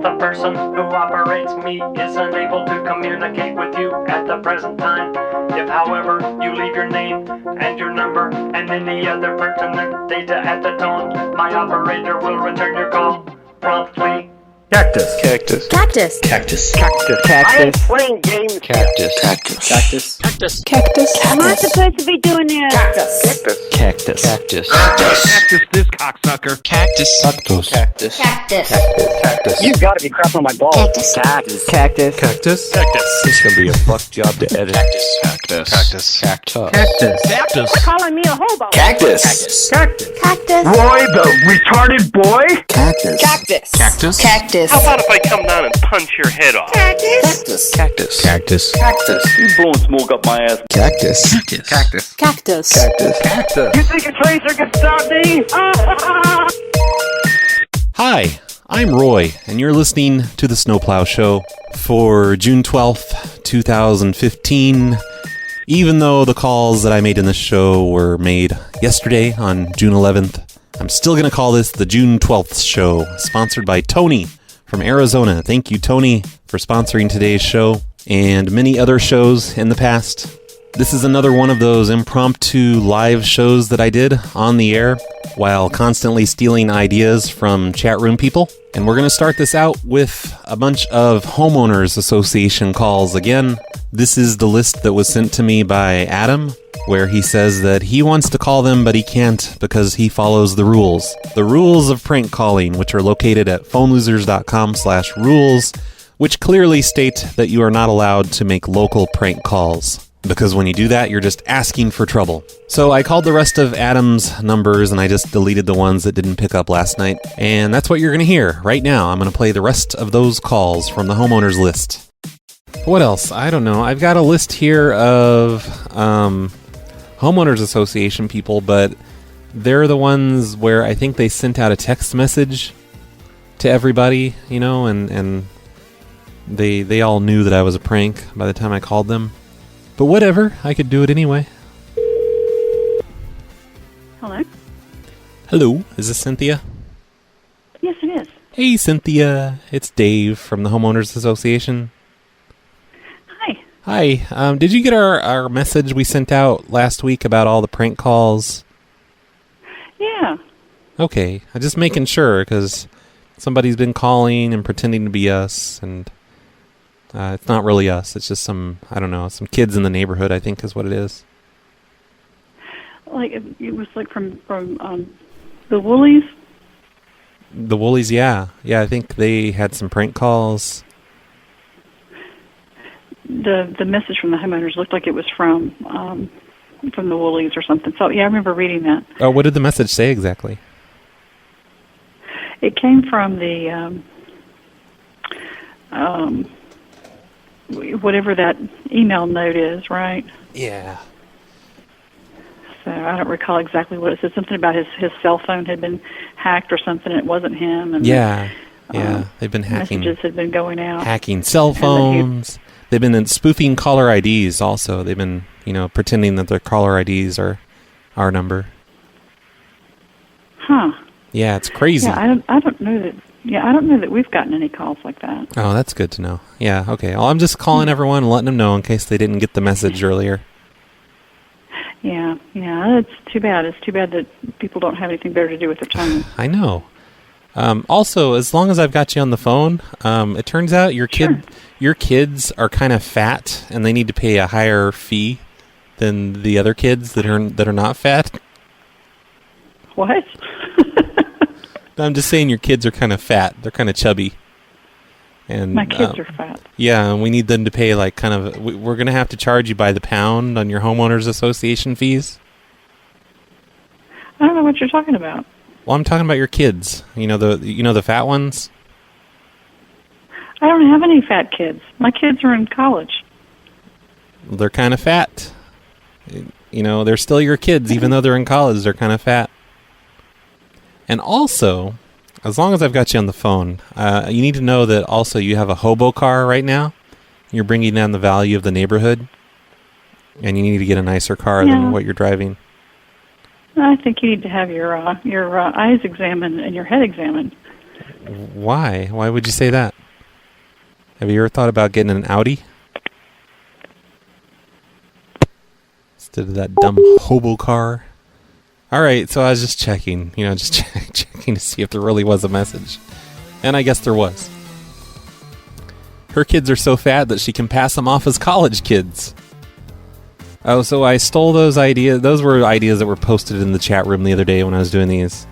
the person who operates me is unable to communicate with you at the present time. If, however, you leave your name and your number and any other pertinent data at the tone, my operator will return your call promptly. Cactus. Cactus. Cactus. Cactus. Cactus. I am playing games. Cactus. Cactus. Cactus. Cactus. Cactus. Am I supposed to be doing this? Cactus. Cactus. Cactus. Cactus this cocksucker. Cactus. Cactus. Cactus. Cactus. Cactus. You've got to be crapping on my balls. Cactus. Cactus. Cactus. Cactus. Cactus. It's gonna be a fuck job to edit. Cactus. Cactus. Cactus. Cactus. Cactus. Cactus. Calling me a hobo. Cactus. Cactus. Cactus. Roy, the retarded boy. Cactus. Cactus. Cactus. Cactus. How about if I come down and punch your head off? Cactus. Cactus. Cactus. Cactus. You blowing smoke up my ass. Cactus. Cactus. Cactus. Cactus. Cactus. Cactus. You think a tracer can stop me? Hi, I'm Roy, and you're listening to the Snowplow Show for June 12th, 2015. Even though the calls that I made in this show were made yesterday on June 11th, I'm still going to call this the June 12th show, sponsored by Tony from Arizona. Thank you, Tony, for sponsoring today's show and many other shows in the past. This is another one of those impromptu live shows that I did on the air while constantly stealing ideas from chat room people. And we're going to start this out with a bunch of Homeowners Association calls. Again, this is the list that was sent to me by Adam, where he says that he wants to call them, but he can't because he follows the rules. The rules of prank calling, which are located at phonelosers.com/rules, which clearly state that you are not allowed to make local prank calls. Because when you do that, you're just asking for trouble. So I called the rest of Adam's numbers and I just deleted the ones that didn't pick up last night. And that's what you're going to hear right now. I'm going to play the rest of those calls from the homeowners list. What else? I don't know. I've got a list here of homeowners association people, but they're the ones where I think they sent out a text message to everybody, you know, and they all knew that I was a prank by the time I called them. But whatever, I could do it anyway. Hello? Hello, is this Cynthia? Yes, it is. Hey, Cynthia. It's Dave from the Homeowners Association. Hi. Hi. Did you get our message we sent out last week about all the prank calls? Yeah. Okay. I'm just making sure, because somebody's been calling and pretending to be us, and it's not really us. It's just some kids in the neighborhood, I think is what it is. Like, it was like from the Woolies? The Woolies, yeah. Yeah, I think they had some prank calls. The message from the homeowners looked like it was from the Woolies or something. So, yeah, I remember reading that. Oh, what did the message say exactly? It came from the, whatever that email note is, right? Yeah. So I don't recall exactly what it said. Something about his cell phone had been hacked or something, and it wasn't him. And yeah. They've been hacking. Messages had been going out. Hacking cell phones. They've been spoofing caller IDs also. They've been, pretending that their caller IDs are our number. Huh. Yeah, it's crazy. Yeah, I don't know that. Yeah, I don't know that we've gotten any calls like that. Oh, that's good to know. Yeah, okay. Well, I'm just calling everyone and letting them know in case they didn't get the message earlier. Yeah, it's too bad. It's too bad that people don't have anything better to do with their time. I know. Also, as long as I've got you on the phone, it turns out your kids are kind of fat, and they need to pay a higher fee than the other kids that are not fat. What? I'm just saying your kids are kind of fat. They're kind of chubby. And my kids are fat. Yeah, and we need them to pay we're going to have to charge you by the pound on your homeowners association fees. I don't know what you're talking about. Well, I'm talking about your kids. The fat ones? I don't have any fat kids. My kids are in college. They're kind of fat. They're still your kids, even though they're in college. They're kind of fat. And also, as long as I've got you on the phone, you need to know that also you have a hobo car right now. You're bringing down the value of the neighborhood. And you need to get a nicer car than what you're driving. I think you need to have your eyes examined and your head examined. Why? Why would you say that? Have you ever thought about getting an Audi? Instead of that dumb hobo car. Alright, so I was just checking, checking to see if there really was a message. And I guess there was. Her kids are so fat that she can pass them off as college kids. Oh, so I stole those ideas. Those were ideas that were posted in the chat room the other day when I was doing these.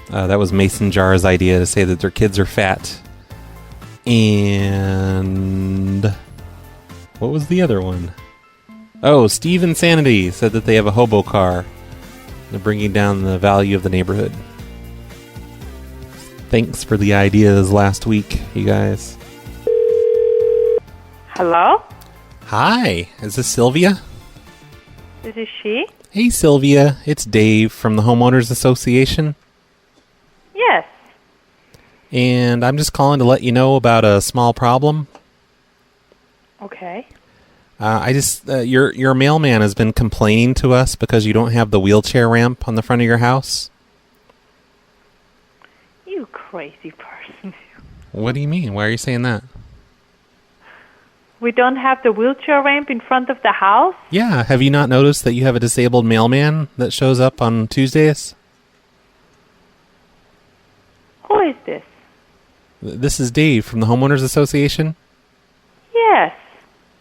That was Mason Jar's idea to say that their kids are fat. And what was the other one? Oh, Steve Insanity said that they have a hobo car. They're bringing down the value of the neighborhood. Thanks for the ideas last week, you guys. Hello? Hi, is this Sylvia? This is she? Hey, Sylvia. It's Dave from the Homeowners Association. Yes. And I'm just calling to let you know about a small problem. Okay. Your mailman has been complaining to us because you don't have the wheelchair ramp on the front of your house. You crazy person. What do you mean? Why are you saying that? We don't have the wheelchair ramp in front of the house? Yeah, have you not noticed that you have a disabled mailman that shows up on Tuesdays? Who is this? This is Dave from the Homeowners Association. Yes.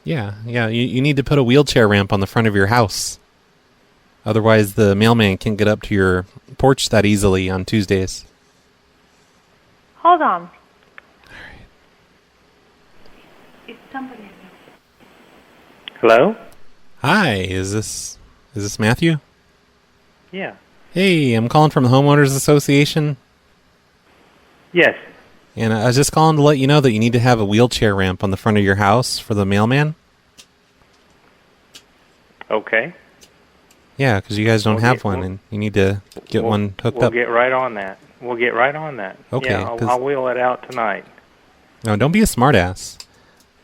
Yeah, you need to put a wheelchair ramp on the front of your house. Otherwise, the mailman can't get up to your porch that easily on Tuesdays. Hold on. It's somebody. Hello? Hi, is this Matthew? Yeah. Hey, I'm calling from the Homeowners Association. Yes. And I was just calling to let you know that you need to have a wheelchair ramp on the front of your house for the mailman. Okay. Yeah, because you guys don't have one, and you need to get one hooked We'll up. get right on that. Okay, Yeah, I'll wheel it out tonight. No, don't be a smartass.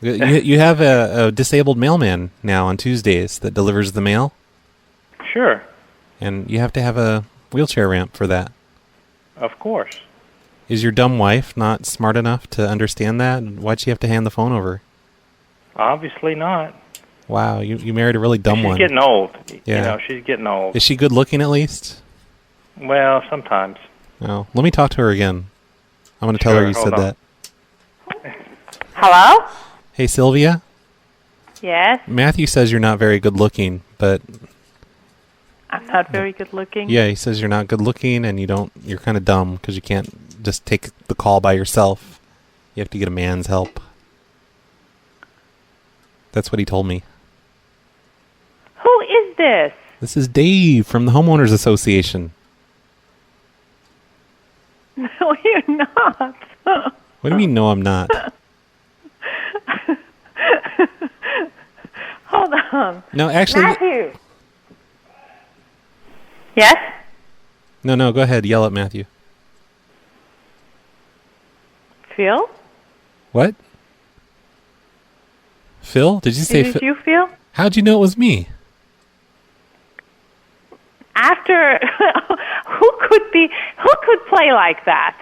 You have a disabled mailman now on Tuesdays that delivers the mail, Sure. and you have to have a wheelchair ramp for that. Of course. Is your dumb wife not smart enough to understand that? Why'd she have to hand the phone over? Obviously not. Wow, you married a really dumb one. She's getting old. Yeah. She's getting old. Is she good looking at least? Well, sometimes. Oh, let me talk to her again. I'm going to tell her you said hold on. that. Hello? Hey, Sylvia. Yes. Matthew says you're not very good looking, but I'm not very good looking. yeah, he says you're not good looking and you're kind of dumb because you can't just take the call by yourself. You have to get a man's help. That's what he told me. Who is this? This is Dave from the Homeowners Association. No, you're not. What do you mean, no, I'm not? Hold on. No, actually... Matthew. Yes? No, go ahead. Yell at Matthew. Phil? What? Phil? Did you say Is it you, Phil? How'd you know it was me? After... Who could play like that?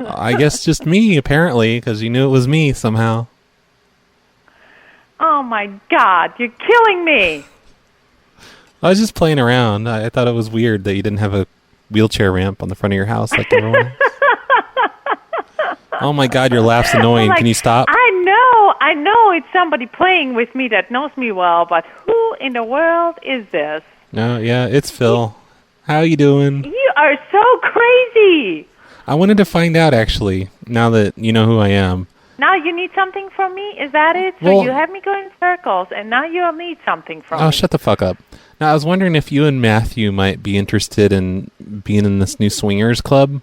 I guess just me, apparently, because you knew it was me somehow. Oh, my God. You're killing me. I was just playing around. I thought it was weird that you didn't have a wheelchair ramp on the front of your house like everyone else. Oh, my God, your laugh's annoying. Like, can you stop? I know it's somebody playing with me that knows me well, but who in the world is this? No, yeah, it's Phil. How you doing? You are so crazy. I wanted to find out, actually, now that you know who I am. Now you need something from me? Is that it? So Well- you have me going in circles, and now you'll need something from me. Oh, shut the fuck up. Now, I was wondering if you and Matthew might be interested in being in this new swingers club.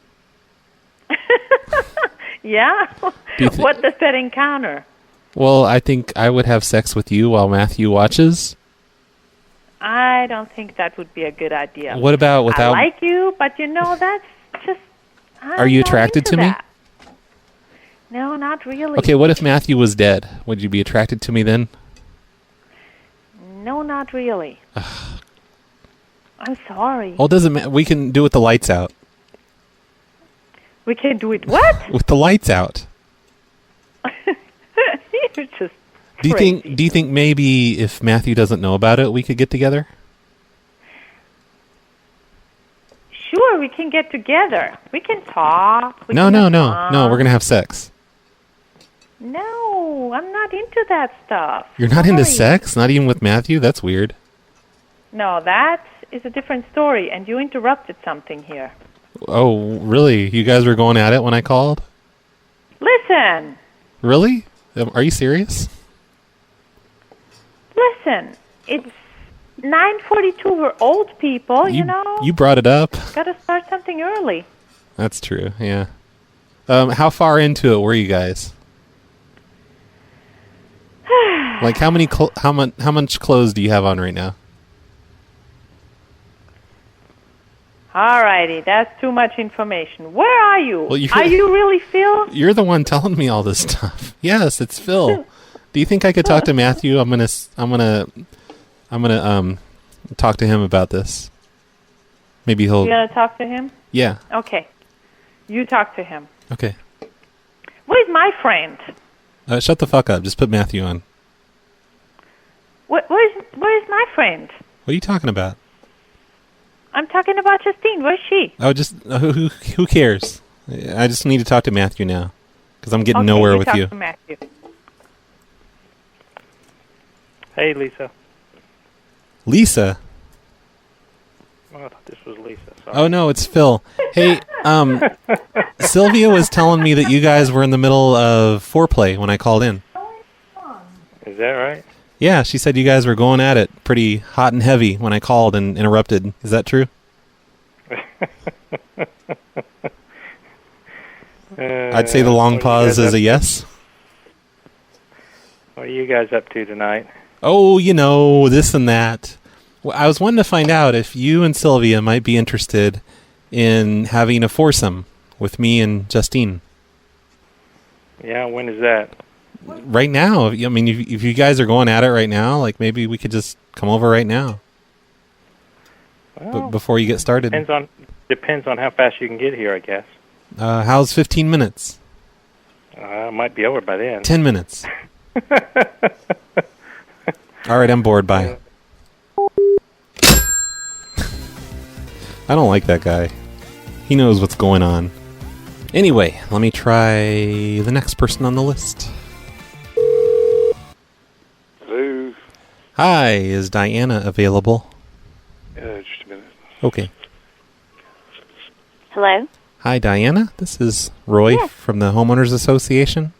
Yeah? Do you thi- What does that encounter? Well, I think I would have sex with you while Matthew watches. I don't think that would be a good idea. What about without... I like you, but that's just... Are you attracted to me? That. No, not really. Okay, what if Matthew was dead? Would you be attracted to me then? No, not really. I'm sorry. Well, it doesn't matter. We can do it with the lights out. We can do it what? With the lights out. You're just Do you crazy. think maybe if Matthew doesn't know about it, we could get together? Sure, we can get together. We can talk. We No, can no, have no. fun. No, we're going to have sex. No, I'm not into that stuff. You're not into Sorry. sex? Not even with Matthew? That's weird. No, that is a different story, and you interrupted something here. Oh, really? You guys were going at it when I called? Listen, Really? Are you serious? listen. It's 9:42. We're old people, you know. You brought it up. Gotta start something early. That's true, yeah. How far into it were you guys? Like how much clothes do you have on right now? Alrighty, that's too much information. Where are you? Well, you're- Are you really Phil? You're the one telling me all this stuff. Yes, it's Phil. Do you think I could talk to Matthew? I'm gonna talk to him about this. Maybe he'll. You gonna talk to him? Yeah. Okay. You talk to him. Okay. Where's my friend? Shut the fuck up. Just put Matthew on. Where's my friend? What are you talking about? I'm talking about Justine. Where's she? Oh, just who cares? I just need to talk to Matthew now because I'm getting Okay, nowhere you with talk you. to Matthew. Hey, Lisa. Lisa. Oh, I thought this was Lisa. Sorry. Oh no, it's Phil. Hey, Sylvia was telling me that you guys were in the middle of foreplay when I called in. Is that right? Yeah, she said you guys were going at it pretty hot and heavy when I called and interrupted. Is that true? I'd say the long what are you pause guys is up a yes. What are you guys up to tonight? Oh, you know, this and that. Well, I was wanting to find out if you and Sylvia might be interested in having a foursome with me and Justine. Yeah, when is that? Right now. I mean, if you guys are going at it right now, like maybe we could just come over right now. Well, Before you get started. depends on how fast you can get here, I guess. How's 15 minutes? It might be over by then. 10 minutes. All right, I'm bored. Bye. I don't like that guy. He knows what's going on. Anyway, let me try the next person on the list. Hello. Hi, is Diana available? Just a minute. Okay. Hello? Hi, Diana. This is Roy Yes. from the Homeowners Association.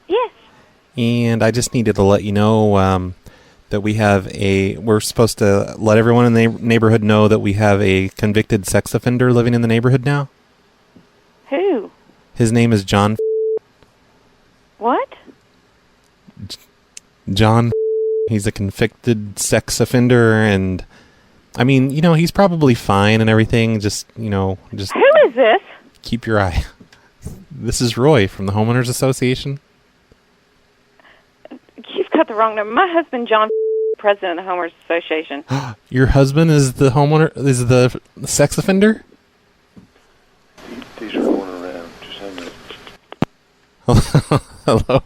Yes. And I just needed to let you know that we're supposed to let everyone in the neighborhood know that we have a convicted sex offender living in the neighborhood now. Who? His name is John. What? John. He's a convicted sex offender, and I mean, you know, he's probably fine and everything. Just Who is this? keep your eye. This is Roy from the Homeowners Association. You've got the wrong number. My husband, John, president of the Homeowners Association. Your husband is the the sex offender? He's rolling around. Just hang on. Hello.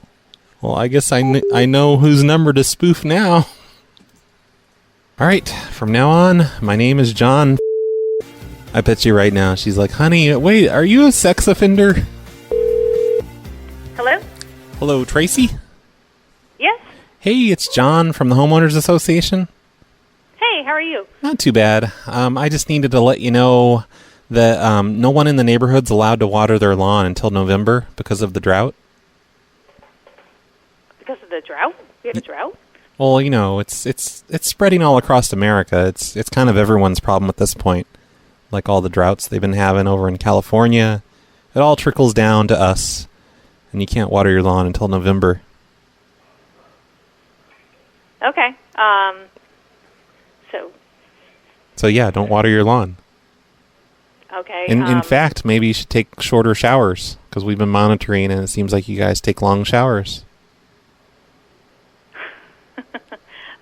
Well, I guess I know whose number to spoof now. All right, from now on, my name is John. I bet you right now, she's like, honey, wait, are you a sex offender? Hello? Hello, Tracy? Yes? Hey, it's John from the Homeowners Association. Hey, how are you? Not too bad. I just needed to let you know that no one in the neighborhood's allowed to water their lawn until November because of the drought. Because of the drought? We have a drought? Well, you know, it's spreading all across America. It's kind of everyone's problem at this point. Like all the droughts they've been having over in California. It all trickles down to us. And you can't water your lawn until November. Okay. So yeah, don't water your lawn. Okay. In fact, maybe you should take shorter showers because we've been monitoring and it seems like you guys take long showers.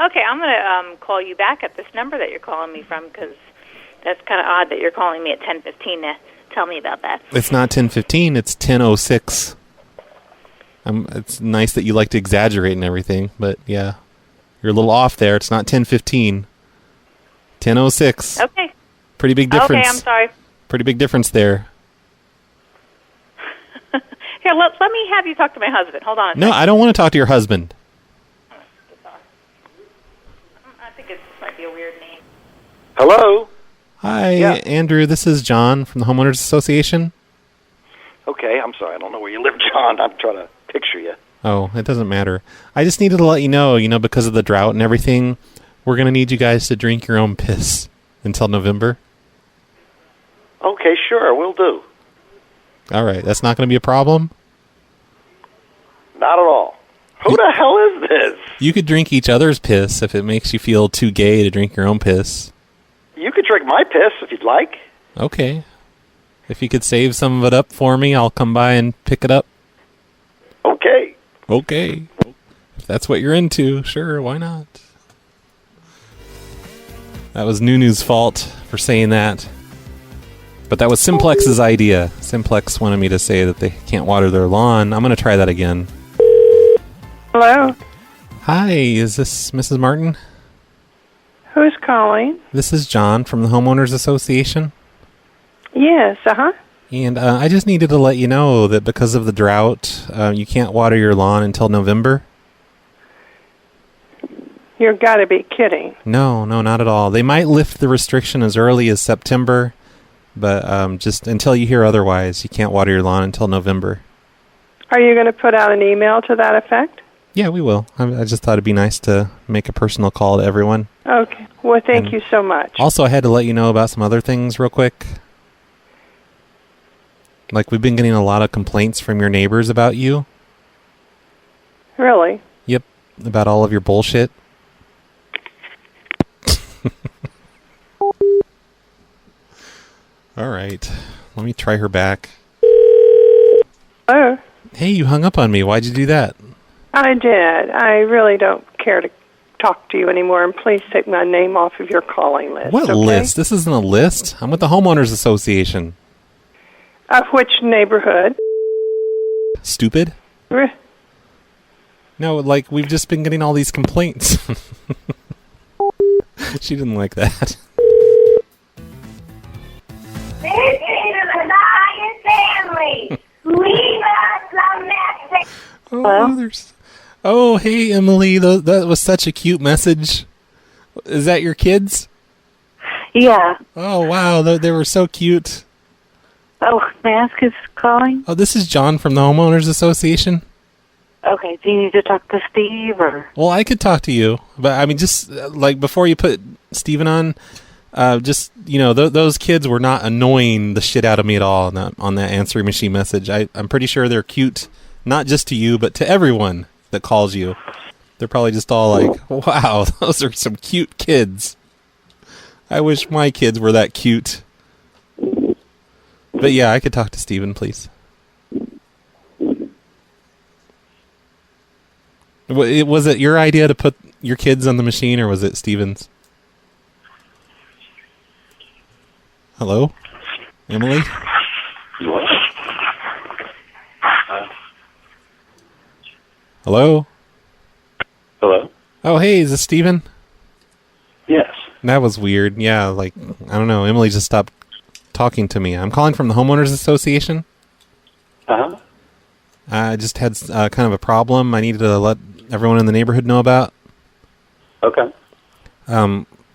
Okay, I'm going to call you back at this number that you're calling me from because that's kind of odd that you're calling me at 10:15 to tell me about that. It's not 10:15, it's 10:06. It's nice that you like to exaggerate and everything, but yeah, you're a little off there. It's not 10:15. 10:06. Okay. Pretty big difference. Okay, I'm sorry. Pretty big difference there. Here, let me have you talk to my husband. Hold on. No, I don't want to talk to your husband. I think this might be a weird name. Hello? Hi, Yeah. Andrew. This is John from the Homeowners Association. Okay, I'm sorry. I don't know where you live, John. I'm trying to picture you. Oh, it doesn't matter. I just needed to let you know, because of the drought and everything, we're going to need you guys to drink your own piss until November. Okay, sure, we'll do. All right. That's not going to be a problem? Not at all. Who the hell is this? You could drink each other's piss if it makes you feel too gay to drink your own piss. You could drink my piss if you'd like. Okay. If you could save some of it up for me, I'll come by and pick it up. Okay. Okay. If that's what you're into, sure, why not? That was Nunu's fault for saying that. But that was Simplex's idea. Simplex wanted me to say that they can't water their lawn. I'm going to try that again. Hello? Hi, is this Mrs. Martin? Who's calling? This is John from the Homeowners Association. Yes, And I just needed to let you know that because of the drought, you can't water your lawn until November. You've got to be kidding. No, not at all. They might lift the restriction as early as September, but just until you hear otherwise, you can't water your lawn until November. Are you going to put out an email to that effect? Yeah, we will. I just thought it'd be nice to make a personal call to everyone. Okay. Well, thank you so much. Also, I had to let you know about some other things real quick. Like, we've been getting a lot of complaints from your neighbors about you. Really? Yep, about all of your bullshit. All right. Let me try her back. Oh. Hey, you hung up on me. Why'd you do that? I did. I really don't care to talk to you anymore, and please take my name off of your calling list. What okay? list? This isn't a list. I'm with the Homeowners Association. Of which neighborhood? Stupid? No, like, we've just been getting all these complaints. She didn't like that. This is a Lion family. Leave us a message. Oh, hey, Emily. That was such a cute message. Is that your kids? Yeah. Oh, wow. They were so cute. Oh, may I ask who's calling? Oh, this is John from the Homeowners Association. Okay, do you need to talk to Steve or? Well, I could talk to you, but I mean, just like before you put Steven on, just, those kids were not annoying the shit out of me at all on that answering machine message. I'm pretty sure they're cute, not just to you, but to everyone that calls you. They're probably just all like, wow, those are some cute kids. I wish my kids were that cute. But yeah, I could talk to Steven, please. Was it your idea to put your kids on the machine, or was it Steven's? Hello? Emily? What? Hello? Hello? Oh, hey, is this Steven? Yes. That was weird. Yeah, like, I don't know. Emily just stopped talking to me. I'm calling from the Homeowners Association. Uh-huh. I just had kind of a problem I needed to let everyone in the neighborhood know about. Okay.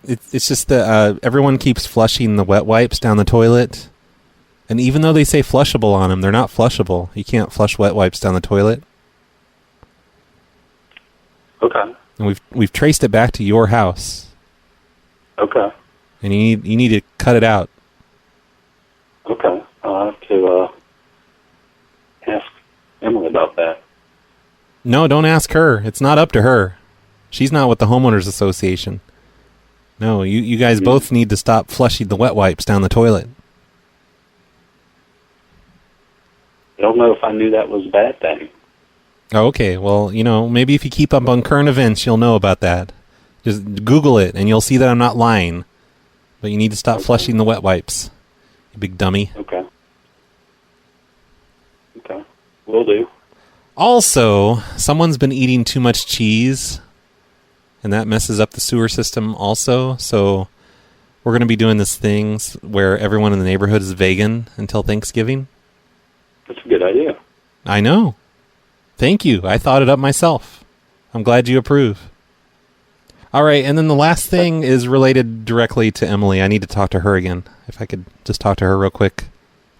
It's just that everyone keeps flushing the wet wipes down the toilet. And even though they say flushable on them, they're not flushable. You can't flush wet wipes down the toilet. Okay. And we've traced it back to your house. Okay. And you need to cut it out. Okay. I'll have to ask Emily about that. No, don't ask her. It's not up to her. She's not with the Homeowners Association. No, you guys both need to stop flushing the wet wipes down the toilet. I don't know if I knew that was a bad thing. Oh, okay. Well, maybe if you keep up on current events, you'll know about that. Just Google it, and you'll see that I'm not lying. But you need to stop flushing the wet wipes. You big dummy. Okay. Okay. Will do. Also, someone's been eating too much cheese, and that messes up the sewer system also. So we're going to be doing this thing where everyone in the neighborhood is vegan until Thanksgiving. That's a good idea. I know. Thank you. I thought it up myself. I'm glad you approve. All right, and then the last thing is related directly to Emily. I need to talk to her again. If I could just talk to her real quick,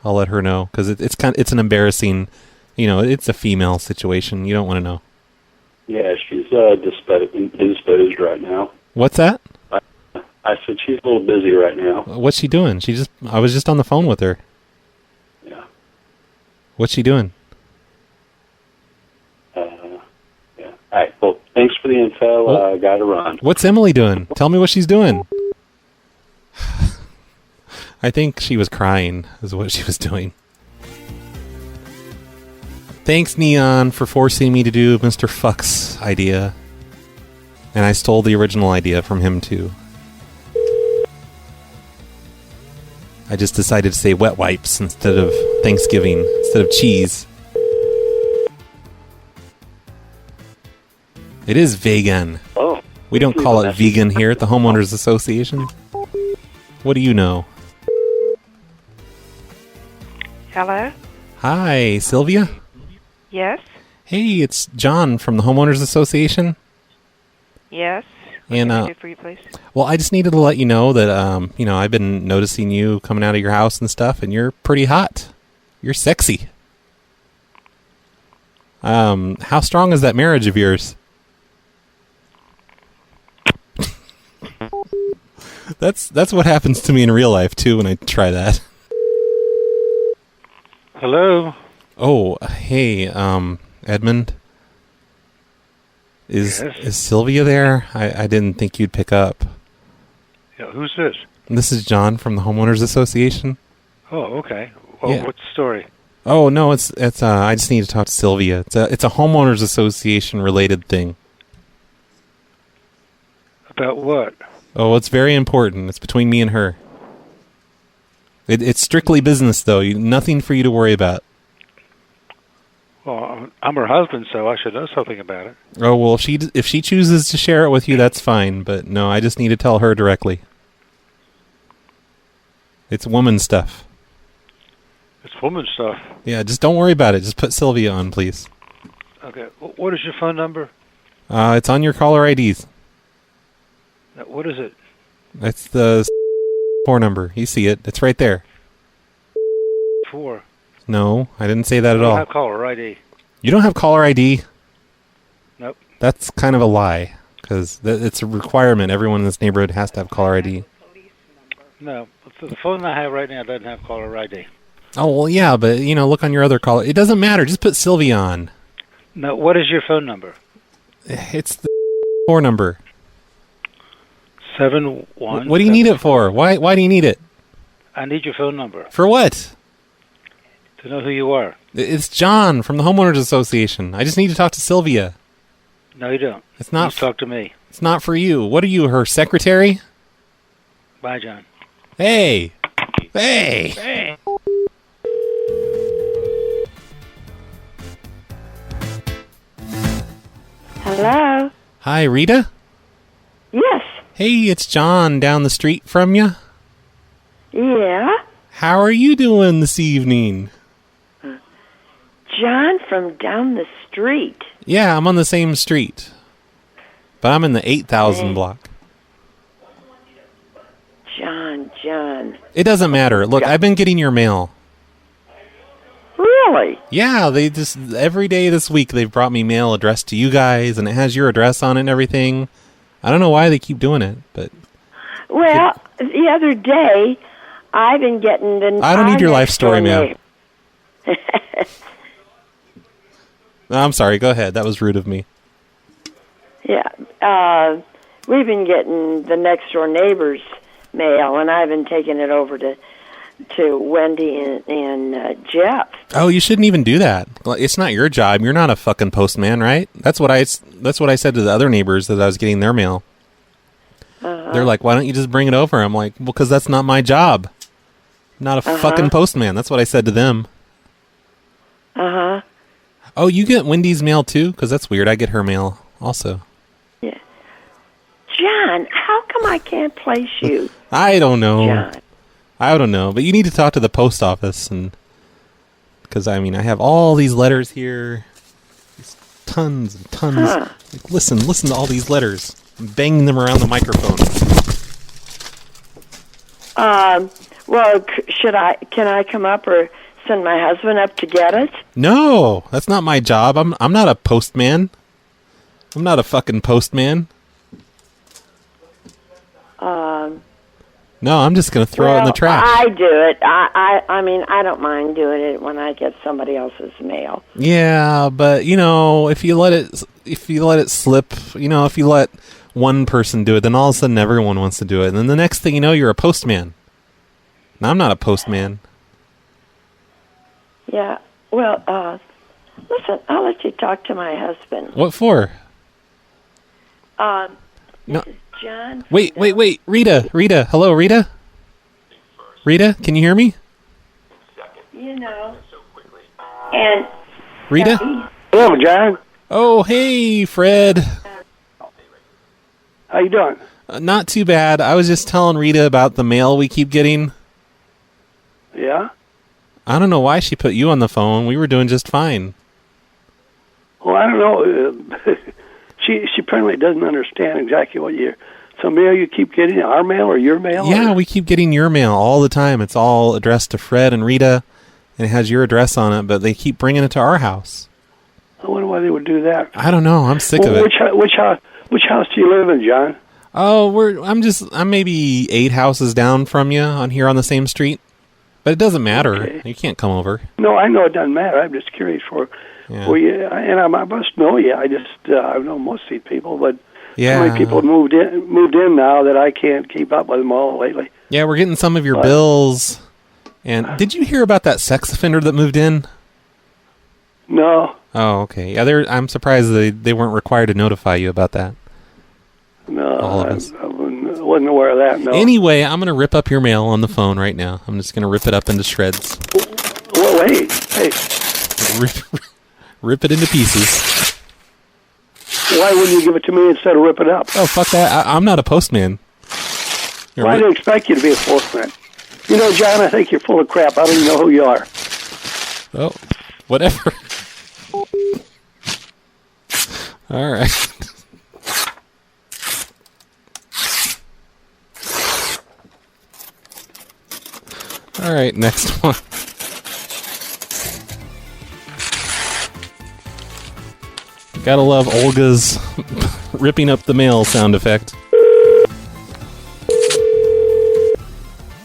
I'll let her know because it's an embarrassing, it's a female situation. You don't want to know. Yeah, she's indisposed right now. What's that? I said she's a little busy right now. What's she doing? I was just on the phone with her. Yeah. What's she doing? Yeah. All right. Well, thanks for the info. I got to run. What's Emily doing? Tell me what she's doing. I think she was crying is what she was doing. Thanks, Neon, for forcing me to do Mr. Fuck's idea. And I stole the original idea from him, too. I just decided to say wet wipes instead of Thanksgiving, instead of cheese. It is vegan. Oh. We don't call it vegan here at the Homeowners Association. What do you know? Hello? Hi, Sylvia? Yes? Hey, it's John from the Homeowners Association. Yes? And, What can I do for you, please? well, I just needed to let you know that, I've been noticing you coming out of your house and stuff, and you're pretty hot. You're sexy. How strong is that marriage of yours? That's what happens to me in real life, too, when I try that. Hello? Oh, hey, Edmund? Is Sylvia there? I didn't think you'd pick up. Yeah, who's this? This is John from the Homeowners Association. Oh, okay. Well, Yeah. what's the story? Oh, no, it's I just need to talk to Sylvia. It's a Homeowners Association related thing. About what? Oh, it's very important. It's between me and her. It's strictly business, though. Nothing for you to worry about. Well, I'm her husband, so I should know something about it. Oh, well, if she chooses to share it with you, that's fine. But no, I just need to tell her directly. It's woman stuff. It's woman stuff. Yeah, just don't worry about it. Just put Sylvia on, please. Okay. What is your phone number? It's on your caller IDs. What is it? It's the 4 number. You see it. It's right there. 4. No, I didn't say that at I don't all. have caller ID. You don't have caller ID? Nope. That's kind of a lie, because it's a requirement. Everyone in this neighborhood has to have caller ID. No. The phone I have right now doesn't have caller ID. Oh, well, yeah, but, look on your other caller. It doesn't matter. Just put Sylvia on. No, what is your phone number? It's the 4 number. 71. What do you need it for? Why do you need it? I need your phone number. For what? To know who you are. It's John from the Homeowners Association. I just need to talk to Sylvia. No, you don't. It's not. You talk to me. It's not for you. What are you, her secretary? Bye, John. Hey. Hey. Hey. Hello? Hi, Rita? Yes. Hey, it's John down the street from you. Yeah? How are you doing this evening? John from down the street. Yeah, I'm on the same street. But I'm in the 8,000 block. John. It doesn't matter. Look, I've been getting your mail. Really? Yeah, they just every day this week they've brought me mail addressed to you guys, and it has your address on it and everything. I don't know why they keep doing it, but Well, the other day, I've been getting the... I don't need your life story, ma'am. No, I'm sorry. Go ahead. That was rude of me. Yeah. We've been getting the next-door neighbor's mail, and I've been taking it over to Wendy and Jeff. Oh, you shouldn't even do that. It's not your job. You're not a fucking postman, right? That's what I said to the other neighbors that I was getting their mail. They're like, why don't you just bring it over? I'm like, well, because that's not my job. I'm not a fucking postman. That's what I said to them. Oh, you get Wendy's mail too? Because that's weird. I get her mail also. Yeah. John, how come I can't place you? I don't know. John. I don't know. But you need to talk to the post office, and because I have all these letters here, tons and tons. Huh. Like, listen to all these letters. I'm banging them around the microphone. Well, can I come up or send my husband up to get it? No, that's not my job. I'm not a postman. I'm not a fucking postman. No, I'm just gonna throw it in the trash. I do it. I don't mind doing it when I get somebody else's mail. Yeah, but if you let it slip, if you let one person do it, then all of a sudden everyone wants to do it, and then the next thing you know, you're a postman. Now, I'm not a postman. Yeah. Well, listen, I'll let you talk to my husband. What for? No. No. John. Wait. Rita. Hello, Rita. Rita, can you hear me? And Rita? Hello, John. Oh, hey, Fred. How you doing? Not too bad. I was just telling Rita about the mail we keep getting. Yeah? I don't know why she put you on the phone. We were doing just fine. Well, I don't know. She apparently doesn't understand exactly what so mail you keep getting, our mail or your mail? Yeah, or? we keep getting your mail all the time. It's all addressed to Fred and Rita, and it has your address on it, but they keep bringing it to our house. I wonder why they would do that. I don't know. I'm sick of it. Which house do you live in, John? Oh, I'm maybe 8 houses down from you on here on the same street, but it doesn't matter. Okay. You can't come over. No, I know it doesn't matter. I'm just curious Yeah. well, yeah, and I must know you. I just I know most of these people, but Yeah. so many people have moved in now that I can't keep up with them all lately. Yeah, we're getting some of your bills. And did you hear about that sex offender that moved in? No. Oh, okay. Yeah, I'm surprised they weren't required to notify you about that. No, All of us. I wasn't aware of that. No. Anyway, I'm going to rip up your mail on the phone right now. I'm just going to rip it up into shreds. Well, wait, hey. Rip it into pieces. Why wouldn't you give it to me instead of rip it up? Oh, fuck that. I'm not a postman. Well, I didn't expect you to be a postman. John, I think you're full of crap. I don't even know who you are. Oh, whatever. All right. All right, next one. Gotta love Olga's ripping up the mail sound effect.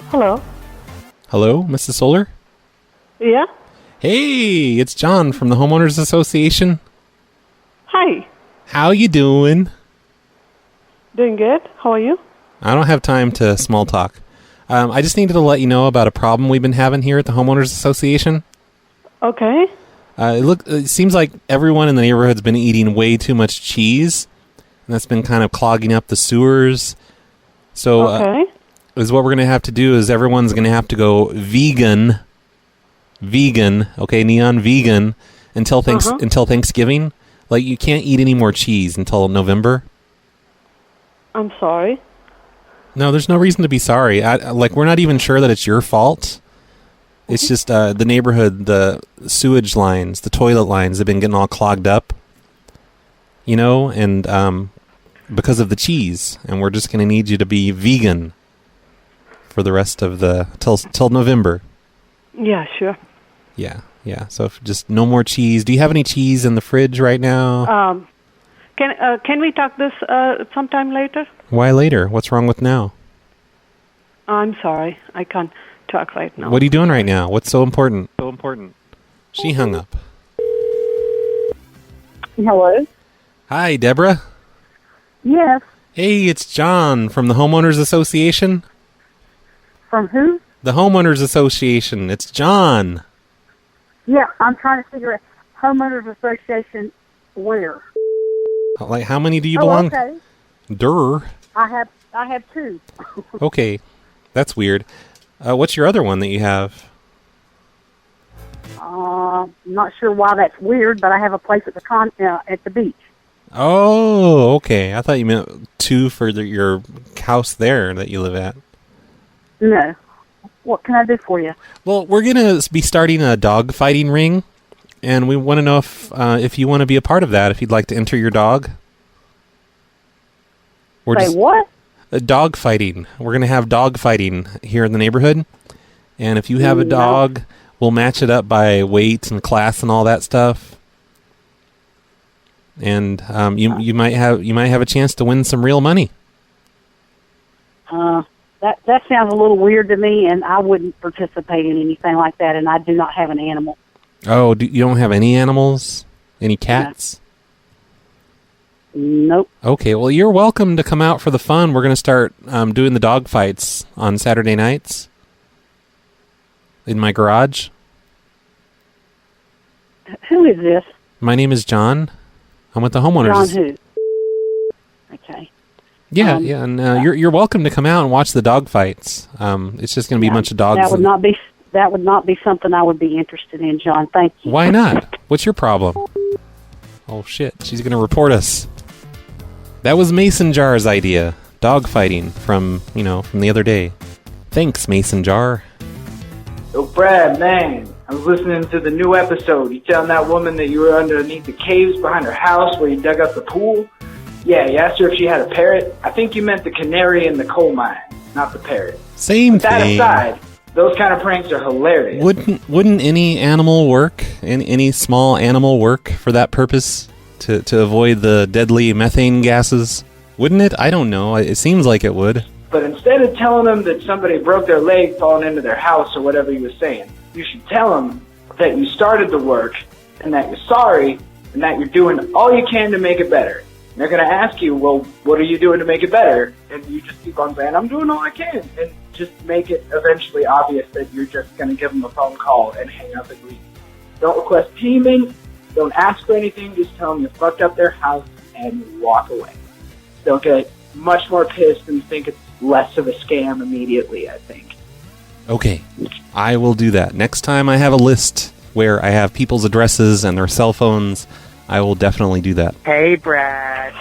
Hello. Hello, Mrs. Solar? Yeah? Hey, it's John from the Homeowners Association. Hi. How you doing? Doing good. How are you? I don't have time to small talk. I just needed to let you know about a problem we've been having here at the Homeowners Association. Okay. It seems like everyone in the neighborhood's been eating way too much cheese, and that's been kind of clogging up the sewers. So, is what we're going to have to do is everyone's going to have to go vegan, okay, neon vegan, until Thanksgiving. Like, you can't eat any more cheese until November. I'm sorry. No, there's no reason to be sorry. We're not even sure that it's your fault. It's just the neighborhood, the sewage lines, the toilet lines have been getting all clogged up, and because of the cheese. And we're just going to need you to be vegan for the rest of till November. Yeah, sure. Yeah. So just no more cheese. Do you have any cheese in the fridge right now? Can we talk this sometime later? Why later? What's wrong with now? I'm sorry. I can't talk right now. What are you doing right now? What's so important? She hung up. Hello? Hi, Deborah. Yes. Hey, it's John from the Homeowners Association. From who? The Homeowners Association. It's John. Yeah, I'm trying to figure out Homeowners Association where. Like, how many do you belong? Okay. Durr. I have 2. Okay. That's weird. What's your other one that you have? I'm not sure why that's weird, but I have a place at the beach. Oh, okay. I thought you meant 2 for your house there that you live at. No. What can I do for you? Well, we're going to be starting a dog fighting ring, and we want to know if you want to be a part of that, if you'd like to enter your dog. What? Dog fighting. We're going to have dog fighting here in the neighborhood, and if you have a dog, we'll match it up by weight and class and all that stuff. And you might have a chance to win some real money. That sounds a little weird to me, and I wouldn't participate in anything like that. And I do not have an animal. Oh, you don't have any animals? Any cats? Nope. Okay, well, you're welcome to come out for the fun. We're going to start doing the dog fights on Saturday nights in my garage. Who is this? My name is John. I'm with the Homeowners. John who? Okay. Yeah, and you're welcome to come out and watch the dog fights. It's just going to be a bunch of dogs. That would not be something I would be interested in, John. Thank you. Why not? What's your problem? Oh shit, she's going to report us. That was Mason Jar's idea. Dog fighting from the other day. Thanks, Mason Jar. Yo, Brad, man, I was listening to the new episode. You telling that woman that you were underneath the caves behind her house where you dug up the pool? Yeah, you asked her if she had a parrot. I think you meant the canary in the coal mine, not the parrot. Same But that thing. aside, those kind of pranks are hilarious. Wouldn't any animal work? Any small animal work for that purpose? To avoid the deadly methane gases? Wouldn't it? I don't know. It seems like it would. But instead of telling them that somebody broke their leg falling into their house or whatever you were saying, you should tell them that you started the work and that you're sorry and that you're doing all you can to make it better. And they're going to ask you, well, what are you doing to make it better? And you just keep on saying, I'm doing all I can. And just make it eventually obvious that you're just going to give them a phone call and hang up and leave. Don't request payment. Don't ask for anything. Just tell them you fucked up their house and walk away. They'll get much more pissed and think it's less of a scam immediately, I think. Okay, I will do that. Next time I have a list where I have people's addresses and their cell phones, I will definitely do that. Hey, Brad.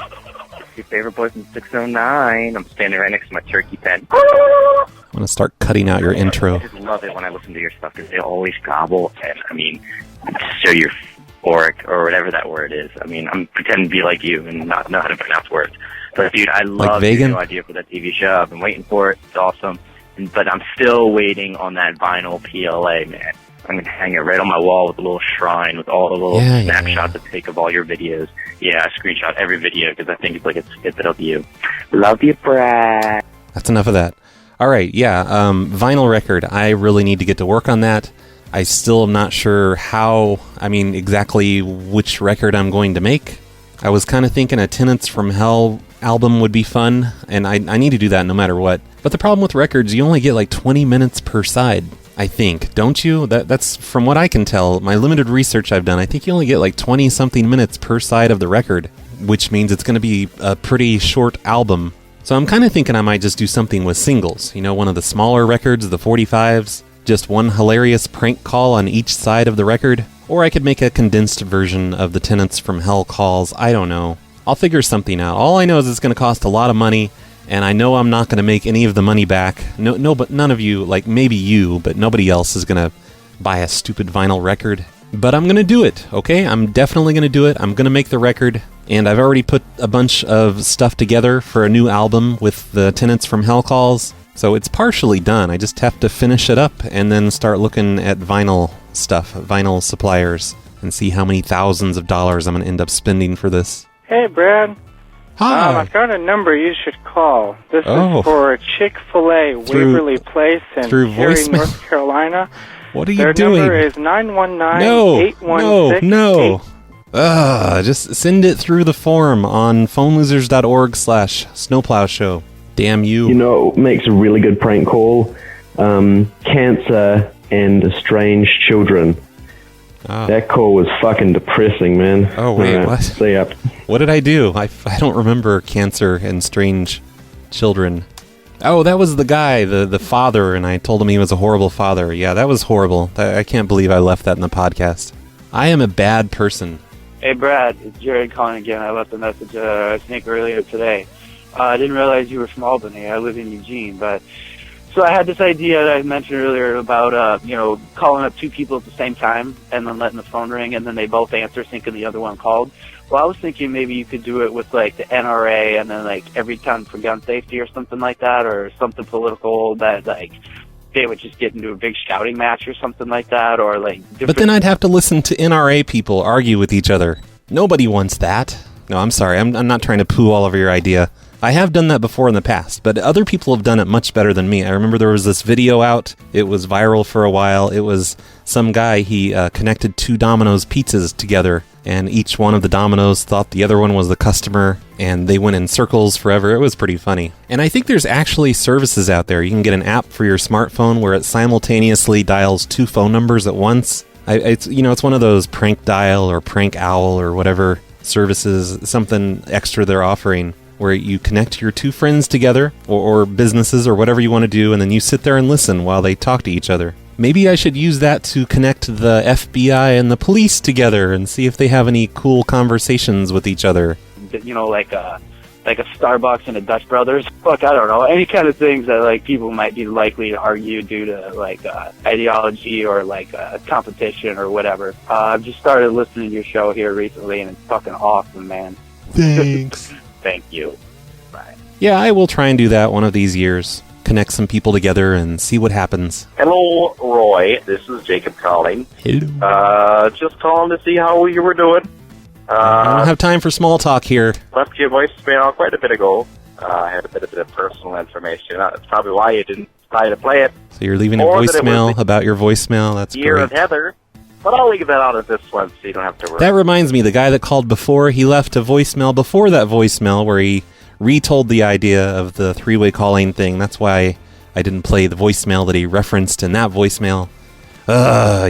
It's your favorite boy from 609. I'm standing right next to my turkey pen. I'm going to start cutting out your intro. I just love it when I listen to your stuff because they always gobble. And, I mean, so you're euphoric or whatever that word is. I mean, I'm pretending to be like you and not know how to pronounce words. But, dude, I love your new idea for that TV show. I've been waiting for it. It's awesome. But I'm still waiting on that vinyl PLA, man. I'm going to hang it right on my wall with a little shrine with all the little snapshots I take of all your videos. Yeah, I screenshot every video because I think it's like it's of you. Love you, Brad. That's enough of that. All right, vinyl record. I really need to get to work on that. I still am not sure exactly which record I'm going to make. I was kind of thinking a Tenants from Hell album would be fun, and I need to do that no matter what. But the problem with records, you only get like 20 minutes per side, I think, don't you? That's from what I can tell, my limited research I've done, I think you only get like 20-something minutes per side of the record, which means it's going to be a pretty short album. So I'm kind of thinking I might just do something with singles, one of the smaller records, the 45s, just one hilarious prank call on each side of the record, or I could make a condensed version of the Tenants from Hell calls. I don't know. I'll figure something out. All I know is it's going to cost a lot of money, and I know I'm not going to make any of the money back. No, but none of you, like maybe you, but nobody else is going to buy a stupid vinyl record. But I'm going to do it, okay? I'm definitely going to do it. I'm going to make the record, and I've already put a bunch of stuff together for a new album with the Tenants from Hell calls. So it's partially done. I just have to finish it up and then start looking at vinyl stuff, vinyl suppliers, and see how many thousands of dollars I'm going to end up spending for this. Hey, Brad. Hi. I found a number you should call. This is for Chick-fil-A, Waverly Place in Cary, North Carolina. What are you Their doing? number is 919-816-8. No. Just send it through the form on phonelosers.org/snowplowshow. Damn you. You know what makes a really good prank call? Cancer and estranged children. That call was fucking depressing, man. Oh, wait, what? See ya. What did I do? I don't remember cancer and strange children. Oh, that was the guy, the father, and I told him he was a horrible father. Yeah, that was horrible. I can't believe I left that in the podcast. I am a bad person. Hey, Brad, it's Jared calling again. I left a message, I think, earlier today. I didn't realize you were from Albany. I live in Eugene, but... So I had this idea that I mentioned earlier about, calling up two people at the same time and then letting the phone ring and then they both answer thinking the other one called. Well, I was thinking maybe you could do it with, like, the NRA and then, like, every time for gun safety or something like that, or something political that, like, they would just get into a big shouting match or something like that, or, like... But then I'd have to listen to NRA people argue with each other. Nobody wants that. No, I'm sorry. I'm not trying to poo all over your idea. I have done that before in the past, but other people have done it much better than me. I remember there was this video out. It was viral for a while. It was some guy, he connected two Domino's pizzas together, and each one of the Domino's thought the other one was the customer, and they went in circles forever. It was pretty funny. And I think there's actually services out there. You can get an app for your smartphone where it simultaneously dials two phone numbers at once. It's one of those prank dial or prank owl or whatever services, something extra they're offering, where you connect your two friends together, or businesses, or whatever you want to do, and then you sit there and listen while they talk to each other. Maybe I should use that to connect the FBI and the police together and see if they have any cool conversations with each other. Like a Starbucks and a Dutch Brothers. Fuck, I don't know. Any kind of things that, like, people might be likely to argue due to, like, ideology or, like, competition or whatever. I've just started listening to your show here recently, and it's fucking awesome, man. Thanks. Thank you. Bye. Yeah, I will try and do that one of these years. Connect some people together and see what happens. Hello, Roy. This is Jacob calling. Hello. Just calling to see how you were doing. I don't have time for small talk here. Left you a voicemail quite a bit ago. I had a bit of personal information. That's probably why you didn't try to play it. So you're leaving a voicemail about your voicemail? That's Year great. of Heather. But I'll leave that out of this one so you don't have to worry. That reminds me, the guy that called before, he left a voicemail before that voicemail where he retold the idea of the three-way calling thing. That's why I didn't play the voicemail that he referenced in that voicemail.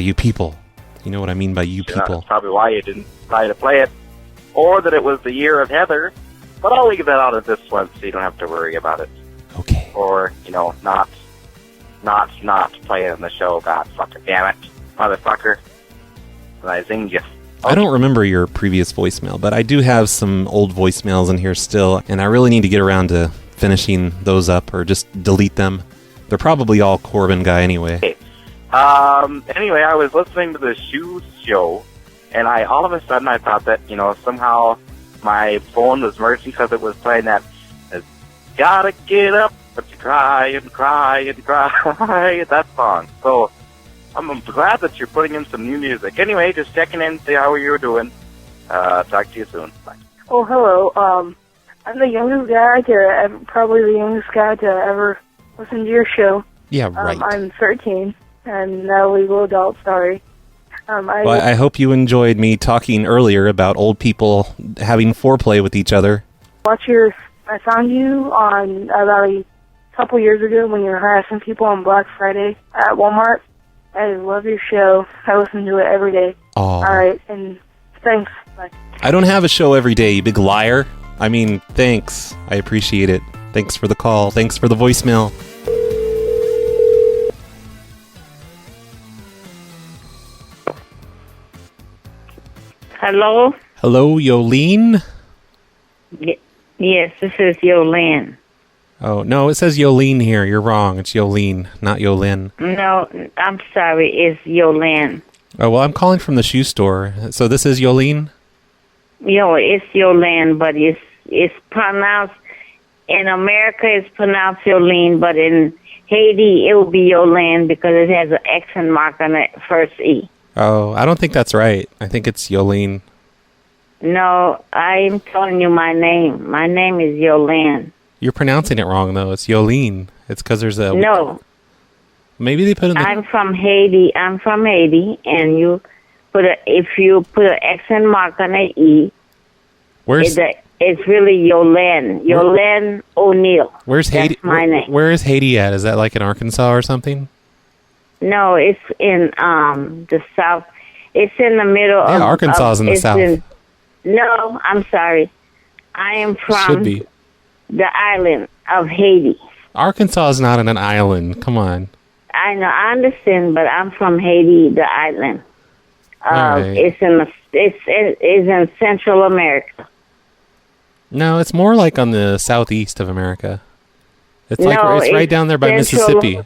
You people. You know what I mean by you people. That's probably why you didn't try to play it. Or that it was the year of Heather. But I'll leave that out of this one so you don't have to worry about it. Okay. Or, not playing the show. God fucking damn it, motherfucker. And I zinged you. I don't remember your previous voicemail, but I do have some old voicemails in here still, and I really need to get around to finishing those up or just delete them. They're probably all Corbin guy anyway. Okay. Anyway, I was listening to the Shoes show, and all of a sudden I thought that, somehow my phone was merging because it was playing that, gotta get up, but you cry and cry and cry, that song. So, I'm glad that you're putting in some new music. Anyway, just checking in, see how you were doing. Talk to you soon. Bye. Oh, hello. I'm the youngest guy probably the youngest guy to ever listen to your show. Yeah, right. I'm 13. I'm not a legal adult, sorry. I hope you enjoyed me talking earlier about old people having foreplay with each other. I found you on about a couple years ago when you were harassing people on Black Friday at Walmart. I love your show. I listen to it every day. Aww. All right, and thanks. Bye. I don't have a show every day, you big liar. I mean, thanks. I appreciate it. Thanks for the call. Thanks for the voicemail. Hello? Hello, Yoline? Yes, this is Yoline. Oh, no, it says Yoline here. You're wrong. It's Yoline, not Yolin. No, I'm sorry. It's Yoline. Oh, well, I'm calling from the shoe store. So this is Yoline? It's Yoline, but it's pronounced, in America it's pronounced Yoline, but in Haiti it will be Yoline because it has an accent mark on the first E. Oh, I don't think that's right. I think it's Yoline. No, I'm telling you my name. My name is Yoline. You're pronouncing it wrong, though. It's Yoline. It's because there's a... No. Maybe they put in the... I'm from Haiti, and if you put an accent mark on the E, it's really Yoline. Yoline O'Neill. Where's Haiti? That's my name. Where is Haiti at? Is that like in Arkansas or something? No, it's in the south. It's in the middle of... Yeah, Arkansas is in the south. No, I'm sorry. I am from... Should be. The island of Haiti. Arkansas is not on an island. Come on. I know, I understand, but I'm from Haiti, the island. Right. It's in Central America. No, it's more like on the southeast of America. It's right down there by Mississippi.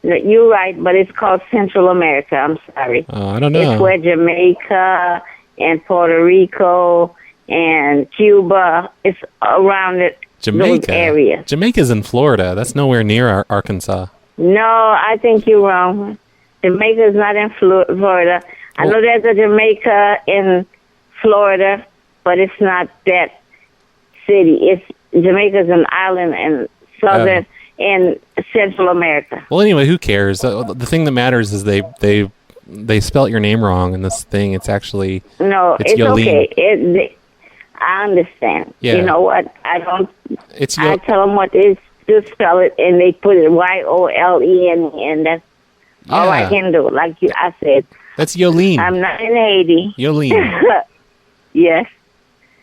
You're right, but it's called Central America. I'm sorry. Oh, I don't know. It's where Jamaica and Puerto Rico and Cuba. It's around those areas. Jamaica's in Florida. That's nowhere near Arkansas. No, I think you're wrong. Jamaica's not in Florida. I know there's a Jamaica in Florida, but it's not that city. Jamaica's an island in southern and Central America. Well, anyway, who cares? The thing that matters is they spelt your name wrong in this thing. It's actually it's Yoline. Okay. I understand. Yeah. You know what? I tell them what it is. Just spell it, and they put it Yolene, and that's all I can do. Like I said, that's Yoline. I'm not in Haiti. Yoline. Yes.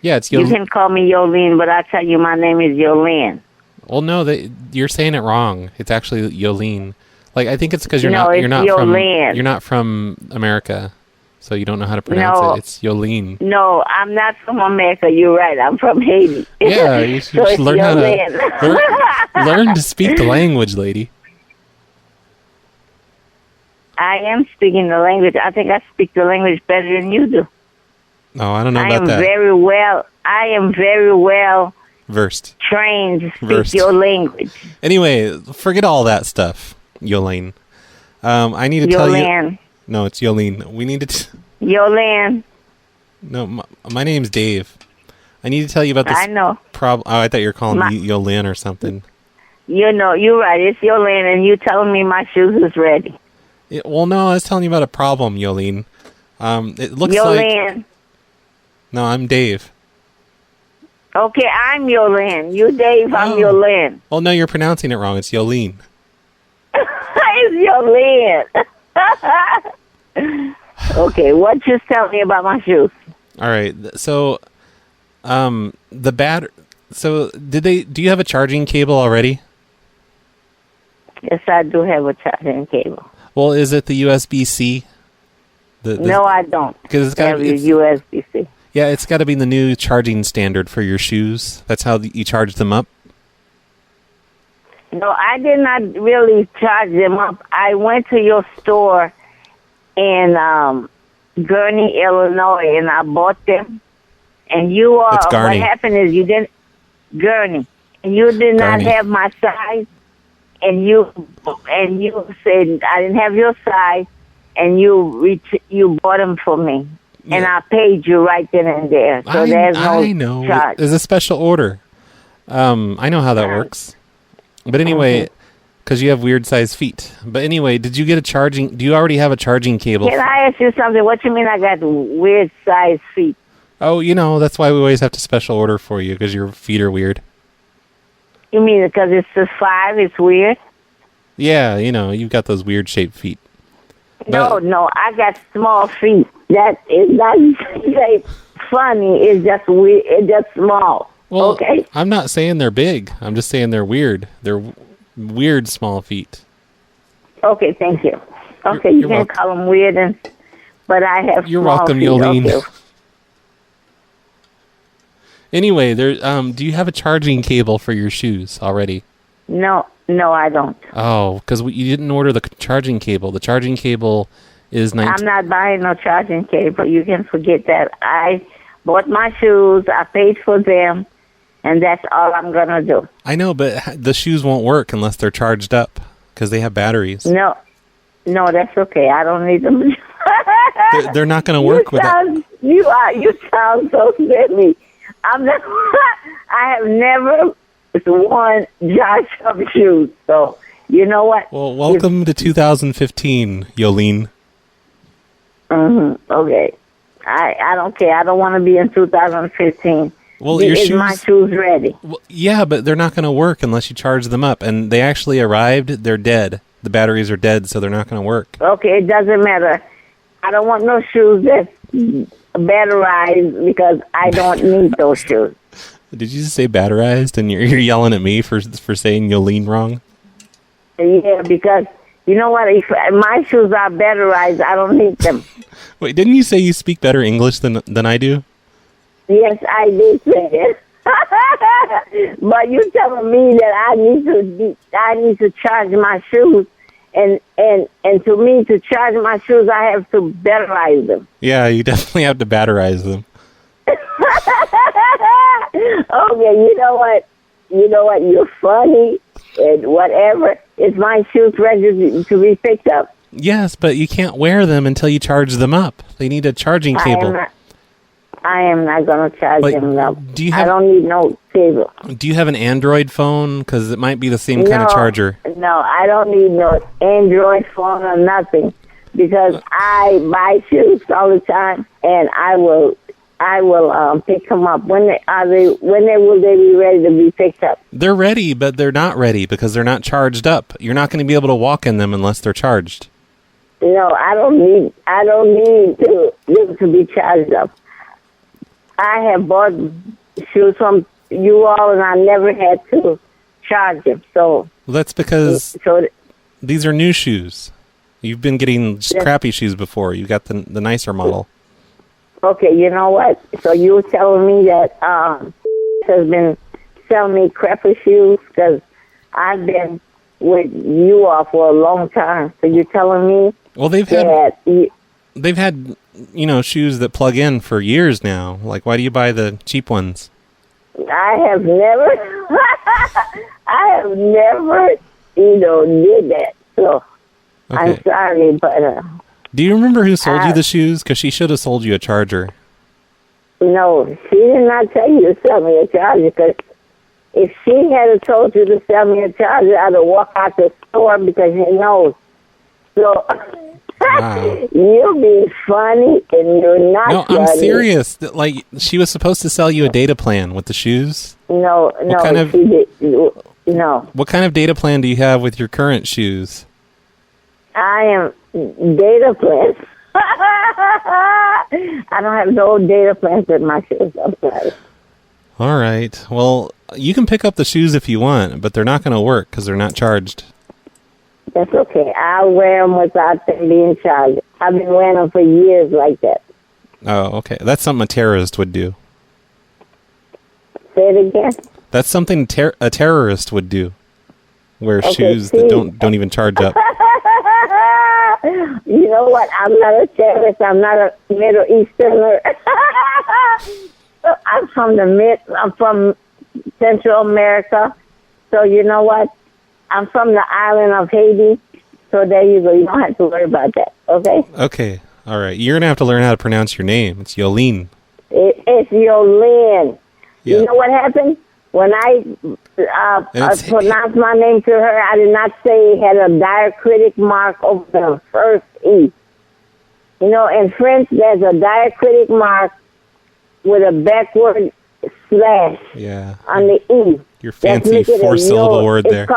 Yeah, it's Yoline. You can call me Yoline, but I tell you, my name is Yoline. Well, no, you're saying it wrong. It's actually Yoline. Like I think it's because you're not from America, so you don't know how to pronounce it. It's Yoline. No, I'm not from America. You're right. I'm from Haiti. Yeah, you should learn how to learn to speak the language, lady. I am speaking the language. I think I speak the language better than you do. Oh, I don't know about that. I am very well versed, trained to speak your language. Anyway, forget all that stuff, Yoline. I need to tell you. No, it's Yoline. We need to. Yoline. No, my name's Dave. I need to tell you about this. I know. Oh, I thought you were calling me Yoline or something. You know, you're right. It's Yoline, and you telling me my shoes is ready. Well, no, I was telling you about a problem, Yoline. It looks Yoline. like. No, I'm Dave. Okay, I'm Yoline. You Dave, I'm Yoline. Well, no, you're pronouncing it wrong. It's Yoline. It's Yoline. Okay, what just tell me about my shoes? All right, so, So, do you have a charging cable already? Yes, I do have a charging cable. Well, is it the USB-C? No, I don't. Because it's got USB-C. Yeah, it's got to be the new charging standard for your shoes. That's how you charge them up. No, I did not really charge them up. I went to your store in Gurney, Illinois, and I bought them. And what happened is you didn't, Gurney, and you did not have my size, and you said I didn't have your size, and you bought them for me. Yeah. And I paid you right then and there. So there's no charge. There's a special order. I know how that works. But anyway, because you have weird sized feet. But anyway, do you already have a charging cable? Can I ask you something? What you mean I got weird sized feet? Oh, that's why we always have to special order for you, because your feet are weird. You mean because it's a 5, it's weird? Yeah, you've got those weird shaped feet. No, I got small feet. That is not funny. It's just weird. It's just small. Well, okay? I'm not saying they're big. I'm just saying they're weird. They're weird small feet. Okay, thank you. Okay, you can call them weird, but I have You're small welcome, feet. Yoline. Okay. Anyway, do you have a charging cable for your shoes already? No, I don't. Oh, because you didn't order the charging cable. The charging cable is I'm not buying no charging cable. You can forget that. I bought my shoes. I paid for them, and that's all I'm going to do. I know, but the shoes won't work unless they're charged up because they have batteries. No, that's okay. I don't need them. they're not going to work with that. You sound so silly. I have never worn Josh Up shoes, so you know what? Well, welcome to 2015, Yoline. Okay. I don't care. I don't want to be in 2015. Well, my shoes ready? Well, yeah, but they're not going to work unless you charge them up. And they actually arrived. They're dead. The batteries are dead, so they're not going to work. Okay, it doesn't matter. I don't want no shoes that's batterized because I don't need those shoes. Did you just say batterized and you're yelling at me for saying Yoline wrong? Yeah, because you know what? If my shoes are batterized, I don't need them. Wait, didn't you say you speak better English than I do? Yes, I did say it. But you're telling me that I need to charge my shoes, and to me to charge my shoes, I have to batterize them. Yeah, you definitely have to batterize them. Okay, you know what? You're funny and whatever. Is my shoes ready to be picked up? Yes, but you can't wear them until you charge them up. They need a charging cable. I am not going to charge them up. I don't need no cable. Do you have an Android phone? Because it might be the same kind of charger. No, I don't need no Android phone or nothing, because I buy shoes all the time, and I will pick them up. When will they be ready to be picked up? They're ready, but they're not ready because they're not charged up. You're not going to be able to walk in them unless they're charged. No, I don't need them to be charged up. I have bought shoes from you all, and I never had to charge them. So well, that's because these are new shoes. You've been getting crappy shoes before. You got the nicer model. Okay, you know what? So you were telling me that has been selling me crappy shoes because I've been with you all for a long time. So you're telling me? Well, they've had shoes that plug in for years now. Like, why do you buy the cheap ones? I have never, did that. So okay. I'm sorry, but. Do you remember who sold you the shoes? Because she should have sold you a charger. No, she did not tell you to sell me a charger. Because if she had told you to sell me a charger, I'd have walked out the store because she knows. So wow. You're being funny, and you're not. No, funny. I'm serious. Like, she was supposed to sell you a data plan with the shoes. No, she did. No. What kind of data plan do you have with your current shoes? I am data plans. I don't have no data plans with my shoes. I'm sorry. All right. Well, you can pick up the shoes if you want, but they're not going to work because they're not charged. That's okay. I'll wear them without them being charged. I've been wearing them for years like that. Oh, okay. That's something a terrorist would do. Say it again? That's something a terrorist would do. Wear shoes that don't even charge up. You know what? I'm not a terrorist. I'm not a Middle Easterner. I'm from Central America. So you know what? I'm from the island of Haiti. So there you go. You don't have to worry about that. Okay? Okay. All right. You're going to have to learn how to pronounce your name. It's Yoline. It's Yoline. Yeah. You know what happened? When I pronounced my name to her, I did not say it had a diacritic mark over the first E. You know, in French, there's a diacritic mark with a backward slash on the E. Your fancy four-syllable word there.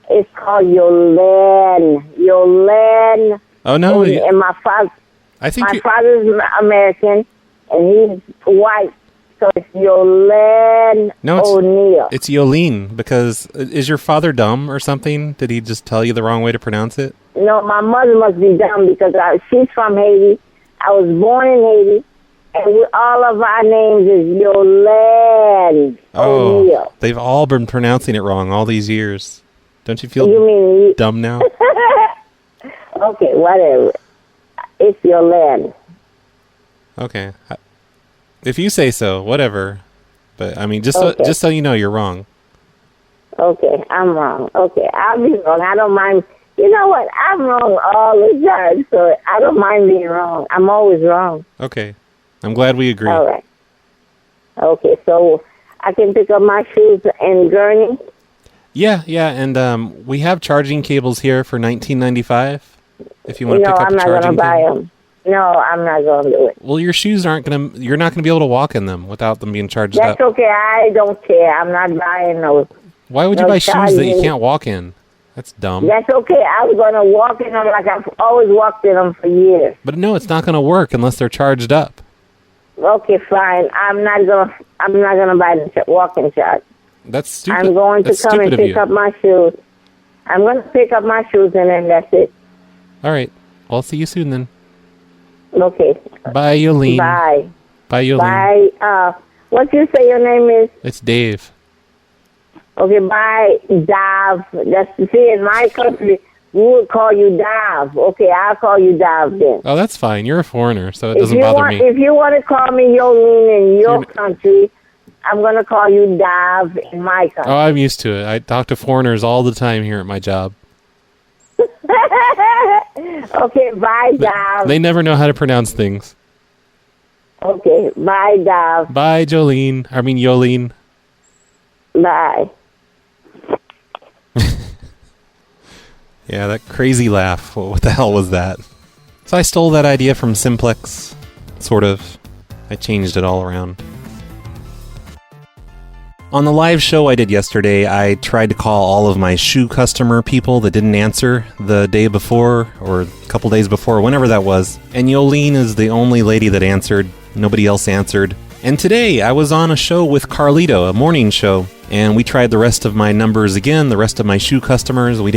It's called Yoline. Yoline. Oh, no. And my father's American, and he's white. So it's Yoline O'Neill. It's Yoline, because is your father dumb or something? Did he just tell you the wrong way to pronounce it? No, my mother must be dumb because she's from Haiti. I was born in Haiti, and all of our names is Yoline O'Neill. They've all been pronouncing it wrong all these years. Don't you feel dumb now? Okay, whatever. It's Yoline. Okay. If you say so, whatever. But, I mean, just so you know, you're wrong. Okay, I'm wrong. Okay, I'll be wrong. I don't mind. You know what? I'm wrong all the time, so I don't mind being wrong. I'm always wrong. Okay. I'm glad we agree. All right. Okay, so I can pick up my shoes in Gurney? Yeah, and we have charging cables here for $19.95. If you want to pick up a charging cable. No, I'm not going to buy them. No, I'm not going to do it. Well, your shoes you're not going to be able to walk in them without them being charged up. That's okay. I don't care. I'm not buying those. Why would you buy shoes that you can't walk in? That's dumb. That's okay. I was going to walk in them like I've always walked in them for years. But no, it's not going to work unless they're charged up. Okay, fine. I'm not gonna buy the walking shot. That's stupid. I'm going to come and pick up my shoes. I'm going to pick up my shoes and then that's it. All right. I'll see you soon then. Okay. Bye, Yoline. Bye. Bye, Yoline. Bye. What you say your name is? It's Dave. Okay, bye, Dav. See, in my country, we would call you Dav. Okay, I'll call you Dav then. Oh, that's fine. You're a foreigner, so it doesn't bother me. If you want to call me Yoline in your country, I'm going to call you Dav in my country. Oh, I'm used to it. I talk to foreigners all the time here at my job. Okay, bye, Dav. They never know how to pronounce things. Okay, bye, Dav. Bye, Yoline. Bye. Yeah, that crazy laugh. What the hell was that? So I stole that idea from Simplex. Sort of. I changed it all around. On the live show I did yesterday, I tried to call all of my shoe customer people that didn't answer the day before, or a couple days before, whenever that was. And Yoline is the only lady that answered. Nobody else answered. And today, I was on a show with Carlito, a morning show, and we tried the rest of my numbers again, the rest of my shoe customers. We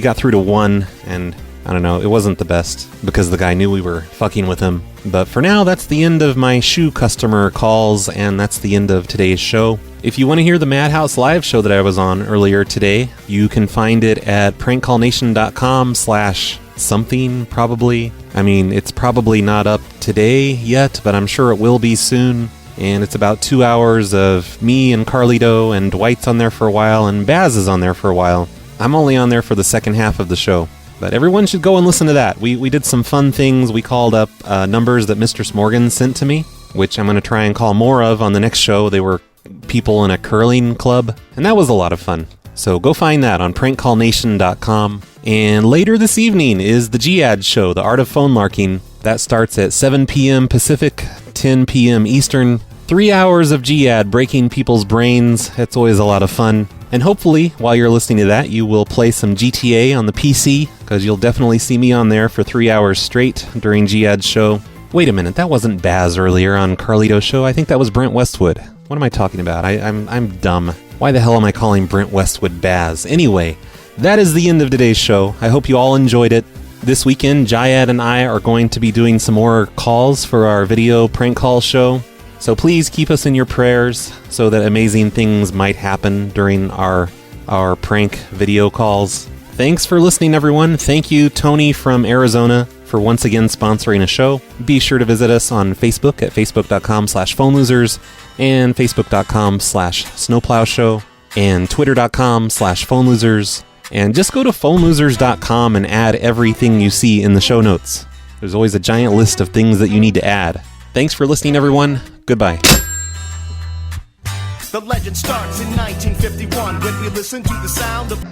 got through to one, and I don't know, it wasn't the best, because the guy knew we were fucking with him. But for now, that's the end of my shoe customer calls, and that's the end of today's show. If you want to hear the Madhouse live show that I was on earlier today, you can find it at prankcallnation.com/something, probably. I mean, it's probably not up today yet, but I'm sure it will be soon. And it's about 2 hours of me and Carlito, and Dwight's on there for a while, and Baz is on there for a while. I'm only on there for the second half of the show. But everyone should go and listen to that. We did some fun things. We called up numbers that Mr. Smorgan sent to me, which I'm going to try and call more of on the next show. They were people in a curling club, and that was a lot of fun. So go find that on prankcallnation.com. And later this evening is the G-Ad show, The Art of Phone Larking. That starts at 7 p.m. Pacific, 10 p.m. Eastern. 3 hours of G-Ad breaking people's brains. It's always a lot of fun. And hopefully, while you're listening to that, you will play some GTA on the PC, because you'll definitely see me on there for 3 hours straight during G-Ad's show. Wait a minute, that wasn't Baz earlier on Carlito's show. I think that was Brent Westwood. What am I talking about? I'm dumb. Why the hell am I calling Brent Westwood Baz? Anyway, that is the end of today's show. I hope you all enjoyed it. This weekend, Jayad and I are going to be doing some more calls for our video prank call show. So please keep us in your prayers so that amazing things might happen during our prank video calls. Thanks for listening, everyone. Thank you, Tony from Arizona, for once again sponsoring a show. Be sure to visit us on Facebook at facebook.com/phonelosers and facebook.com/snowplowshow and twitter.com/phonelosers. And just go to phonelosers.com and add everything you see in the show notes. There's always a giant list of things that you need to add. Thanks for listening, everyone. Goodbye. The legend starts in 1951 when we listen to the sound of...